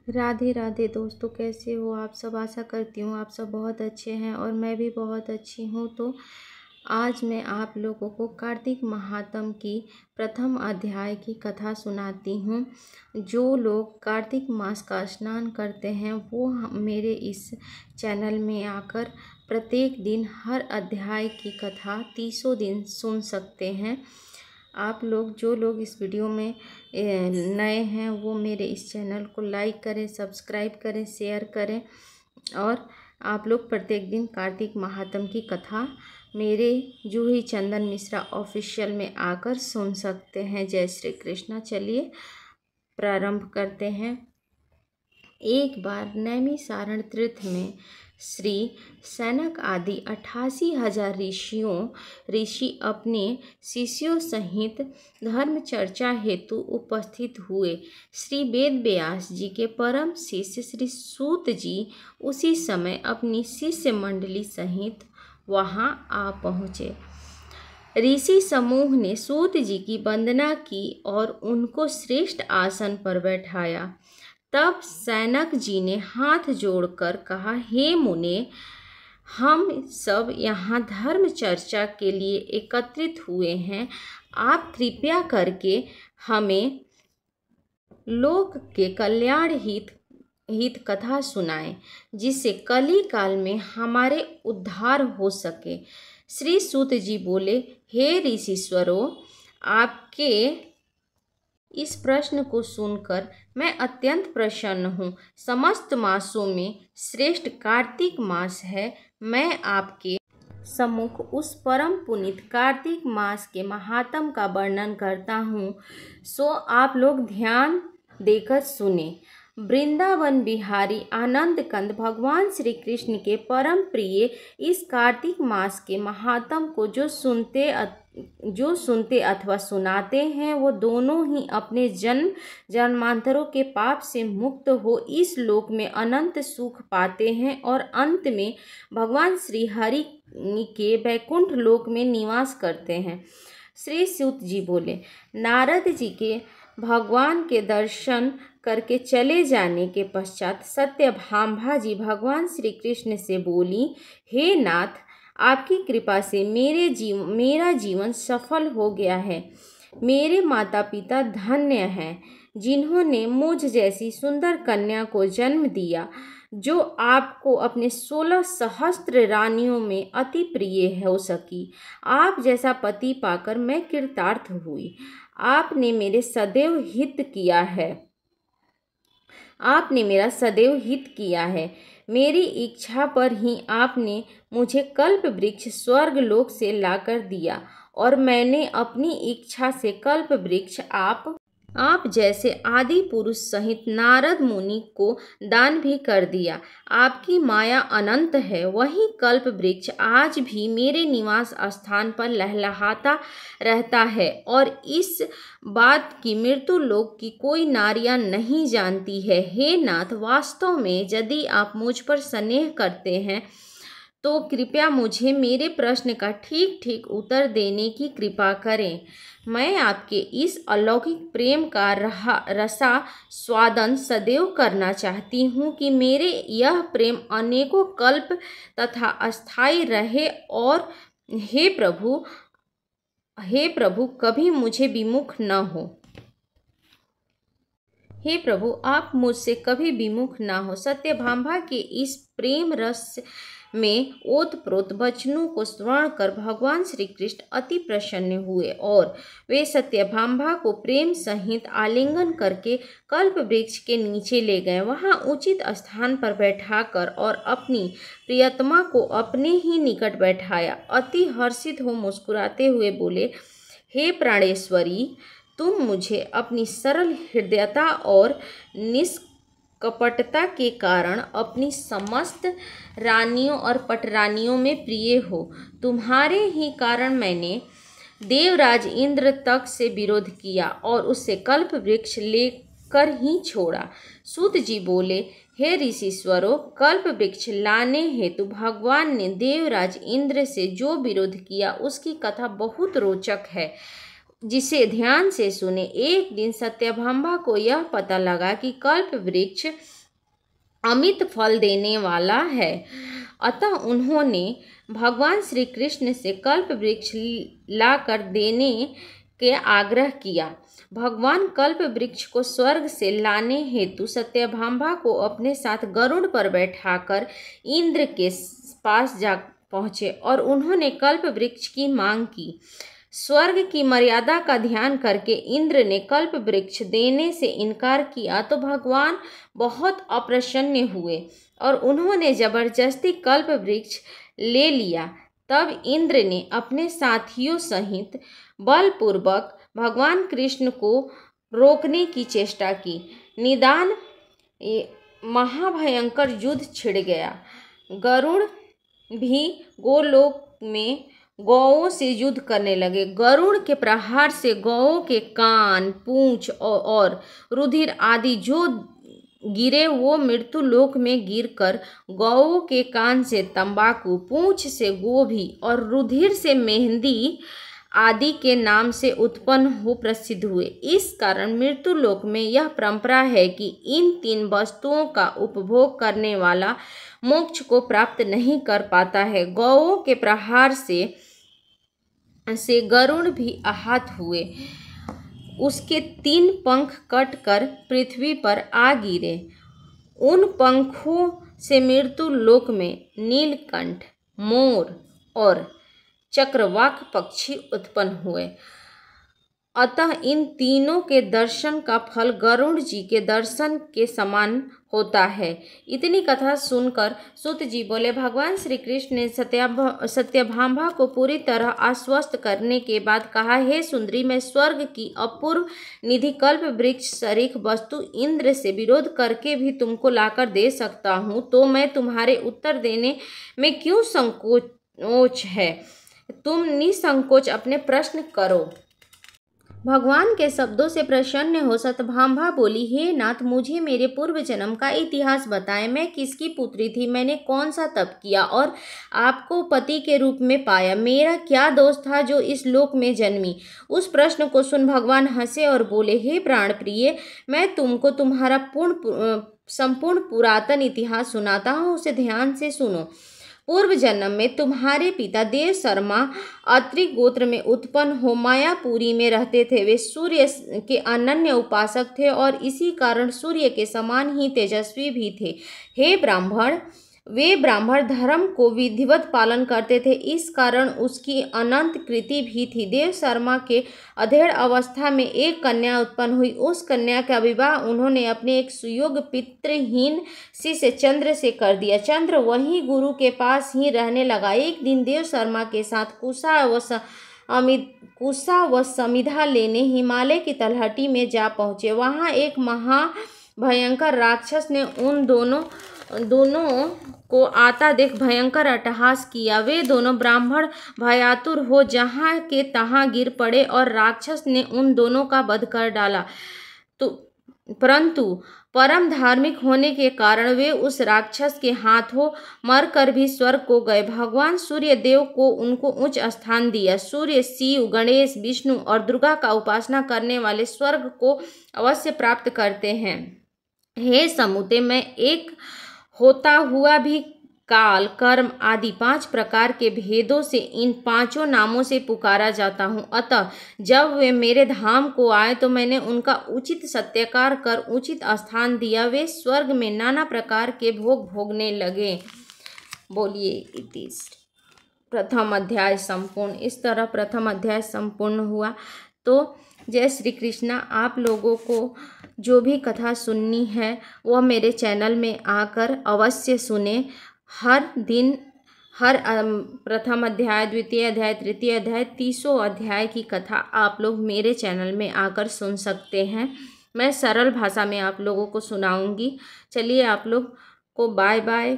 राधे राधे दोस्तों, कैसे हो आप सब। आशा करती हूँ आप सब बहुत अच्छे हैं और मैं भी बहुत अच्छी हूँ। तो आज मैं आप लोगों को कार्तिक महात्म की प्रथम अध्याय की कथा सुनाती हूँ। जो लोग कार्तिक मास का स्नान करते हैं वो मेरे इस चैनल में आकर प्रत्येक दिन हर अध्याय की कथा 30 दिन सुन सकते हैं। आप लोग जो लोग इस वीडियो में नए हैं वो मेरे इस चैनल को लाइक करें, सब्सक्राइब करें, शेयर करें और आप लोग प्रत्येक दिन कार्तिक महात्म की कथा मेरे जूही चंदन मिश्रा ऑफिशियल में आकर सुन सकते हैं। जय श्री कृष्णा। चलिए प्रारंभ करते हैं। एक बार नैमिषारण्य तीर्थ में श्री सनक आदि 88,000 ऋषि अपने शिष्यों सहित धर्म चर्चा हेतु उपस्थित हुए। श्री वेद व्यास जी के परम शिष्य श्री सूत जी उसी समय अपनी शिष्य मंडली सहित वहां आ पहुँचे। ऋषि समूह ने सूत जी की वंदना की और उनको श्रेष्ठ आसन पर बैठाया। तब सैनक जी ने हाथ जोड़कर कहा, हे मुने, हम सब यहाँ धर्म चर्चा के लिए एकत्रित हुए हैं। आप कृपया करके हमें लोक के कल्याण हित कथा सुनाएं, जिससे कली काल में हमारे उद्धार हो सके। श्री सूत जी बोले, हे ऋषीश्वरों, आपके इस प्रश्न को सुनकर मैं अत्यंत प्रसन्न हूँ। समस्त मासों में श्रेष्ठ कार्तिक मास है। मैं आपके सम्मुख उस परम पुनीत कार्तिक मास के महात्म का वर्णन करता हूँ, सो आप लोग ध्यान देकर सुने। वृंदावन बिहारी आनंद कंद भगवान श्री कृष्ण के परम प्रिय इस कार्तिक मास के महात्म को जो सुनते अथवा सुनाते हैं वो दोनों ही अपने जन्मांतरों के पाप से मुक्त हो इस लोक में अनंत सुख पाते हैं और अंत में भगवान श्री हरि के वैकुंठ लोक में निवास करते हैं। श्री सूत जी बोले, नारद जी के भगवान के दर्शन करके चले जाने के पश्चात सत्यभामा जी भगवान श्री कृष्ण से बोली, हे नाथ, आपकी कृपा से मेरा जीवन सफल हो गया है। मेरे माता पिता धन्य हैं जिन्होंने मुझ जैसी सुंदर कन्या को जन्म दिया, जो आपको अपने 16 सहस्त्र रानियों में अति प्रिय हो सकी। आप जैसा पति पाकर मैं कृतार्थ हुई। आपने मेरा सदैव हित किया है। मेरी इच्छा पर ही आपने मुझे कल्प वृक्ष स्वर्ग लोक से लाकर दिया और मैंने अपनी इच्छा से कल्प वृक्ष आप जैसे आदि पुरुष सहित नारद मुनि को दान भी कर दिया। आपकी माया अनंत है। वही कल्प वृक्ष आज भी मेरे निवास स्थान पर लहलहाता रहता है और इस बात की मृत्यु लोक की कोई नारियां नहीं जानती है। हे नाथ, वास्तव में यदि आप मुझ पर स्नेह करते हैं तो कृपया मुझे मेरे प्रश्न का ठीक ठीक उत्तर देने की कृपा करें। मैं आपके इस अलौकिक प्रेम का रसा स्वादन सदैव करना चाहती हूँ कि मेरे यह प्रेम अनेकों कल्प तथा अस्थायी रहे और हे प्रभु कभी मुझे विमुख न हो। हे प्रभु, आप मुझसे कभी विमुख ना हो। सत्यभामा के इस प्रेम रस में ओतप्रोत वचनों को श्रवण कर भगवान श्री कृष्ण अति प्रसन्न हुए और वे सत्यभामा को प्रेम सहित आलिंगन करके कल्प वृक्ष के नीचे ले गए। वहां उचित स्थान पर बैठाकर और अपनी प्रियतमा को अपने ही निकट बैठाया। अति हर्षित हो मुस्कुराते हुए बोले, हे प्राणेश्वरी, तुम मुझे अपनी सरल हृदयता और निष्कपटता के कारण अपनी समस्त रानियों और पटरानियों में प्रिय हो। तुम्हारे ही कारण मैंने देवराज इंद्र तक से विरोध किया और उससे कल्प वृक्ष लेकर ही छोड़ा। सूत जी बोले, हे ऋषीश्वरों, कल्प वृक्ष लाने हेतु भगवान ने देवराज इंद्र से जो विरोध किया उसकी कथा बहुत रोचक है। जिसे ध्यान से सुने। एक दिन सत्यभामा को यह पता लगा कि कल्प वृक्ष अमित फल देने वाला है, अतः उन्होंने भगवान श्री कृष्ण से कल्प वृक्ष लाकर देने के आग्रह किया। भगवान कल्प वृक्ष को स्वर्ग से लाने हेतु सत्यभामा को अपने साथ गरुड़ पर बैठाकर इंद्र के पास जा पहुँचे और उन्होंने कल्प वृक्ष की मांग की। स्वर्ग की मर्यादा का ध्यान करके इंद्र ने कल्प वृक्ष देने से इनकार किया तो भगवान बहुत अप्रसन्न हुए और उन्होंने जबरदस्ती कल्प वृक्ष ले लिया। तब इंद्र ने अपने साथियों सहित बलपूर्वक भगवान कृष्ण को रोकने की चेष्टा की। निदान महाभयंकर युद्ध छिड़ गया। गरुड़ भी गोलोक में गौओं से युद्ध करने लगे। गरुड़ के प्रहार से गौओं के कान, पूंछ और रुधिर आदि जो गिरे वो मृत्यु लोक में गिरकर गौओं के कान से तंबाकू, पूंछ से गोभी और रुधिर से मेहंदी आदि के नाम से उत्पन्न हो प्रसिद्ध हुए। इस कारण मृत्यु लोक में यह परंपरा है कि इन तीन वस्तुओं का उपभोग करने वाला मोक्ष को प्राप्त नहीं कर पाता है। गौओं के प्रहार से गरुड़ भी आहत हुए। उसके 3 पंख कटकर पृथ्वी पर आ गिरे। उन पंखों से मृत्यु लोक में नीलकंठ, मोर और चक्रवाक पक्षी उत्पन्न हुए। अतः इन तीनों के दर्शन का फल गरुड़ जी के दर्शन के समान होता है। इतनी कथा सुनकर सूत जी बोले, भगवान श्री कृष्ण ने सत्यभामा को पूरी तरह आश्वस्त करने के बाद कहा, हे सुंदरी, मैं स्वर्ग की अपूर्व निधि कल्प वृक्ष सरीख वस्तु इंद्र से विरोध करके भी तुमको लाकर दे सकता हूँ, तो मैं तुम्हारे उत्तर देने में क्यों संकोच है? तुम निसंकोच अपने प्रश्न करो। भगवान के शब्दों से प्रसन्न हो सत्यभामा बोली, हे नाथ, मुझे मेरे पूर्व जन्म का इतिहास बताएं। मैं किसकी पुत्री थी? मैंने कौन सा तप किया और आपको पति के रूप में पाया? मेरा क्या दोष था जो इस लोक में जन्मी? उस प्रश्न को सुन भगवान हंसे और बोले, हे प्राण प्रिय, मैं तुमको तुम्हारा संपूर्ण पुरातन इतिहास सुनाता हूँ, उसे ध्यान से सुनो। पूर्व जन्म में तुम्हारे पिता देव शर्मा अत्रि गोत्र में उत्पन्न हो मायापुरी में रहते थे। वे सूर्य के अनन्य उपासक थे और इसी कारण सूर्य के समान ही तेजस्वी भी थे। हे ब्राह्मण, वे ब्राह्मण धर्म को विधिवत पालन करते थे, इस कारण उसकी अनंत कृति भी थी। देव शर्मा के अधेड़ अवस्था में एक कन्या उत्पन्न हुई। उस कन्या का विवाह उन्होंने अपने एक सुयोग्य पितृहीन शिष्य चंद्र से कर दिया। चंद्र वहीं गुरु के पास ही रहने लगा। एक दिन देव शर्मा के साथ कुशा व समिधा लेने हिमालय की तलहटी में जा पहुँचे। वहाँ एक महाभयंकर राक्षस ने उन दोनों को आता देख भयंकर अट्टहास किया। वे दोनों ब्राह्मण भयातुर हो जहाँ के तहाँ गिर पड़े और राक्षस ने उन दोनों का वध कर डाला। परंतु परम धार्मिक होने के कारण वे उस राक्षस के हाथों मरकर भी स्वर्ग को गए। भगवान सूर्य देव को उनको उच्च स्थान दिया। सूर्य, शिव, गणेश, विष्णु और दुर्गा का उपासना करने वाले स्वर्ग को अवश्य प्राप्त करते हैं। हे समुते, मैं एक होता हुआ भी काल, कर्म आदि 5 प्रकार के भेदों से इन 5 नामों से पुकारा जाता हूँ। अतः जब वे मेरे धाम को आए तो मैंने उनका उचित सत्कार कर उचित स्थान दिया। वे स्वर्ग में नाना प्रकार के भोग भोगने लगे। बोलिए इति प्रथम अध्याय संपूर्ण। इस तरह प्रथम अध्याय संपूर्ण हुआ। तो जय श्री कृष्णा। आप लोगों को जो भी कथा सुननी है वह मेरे चैनल में आकर अवश्य सुने। हर दिन हर प्रथम अध्याय, द्वितीय अध्याय, तृतीय अध्याय, 30 अध्याय की कथा आप लोग मेरे चैनल में आकर सुन सकते हैं। मैं सरल भाषा में आप लोगों को सुनाऊंगी। चलिए आप लोग को बाय बाय।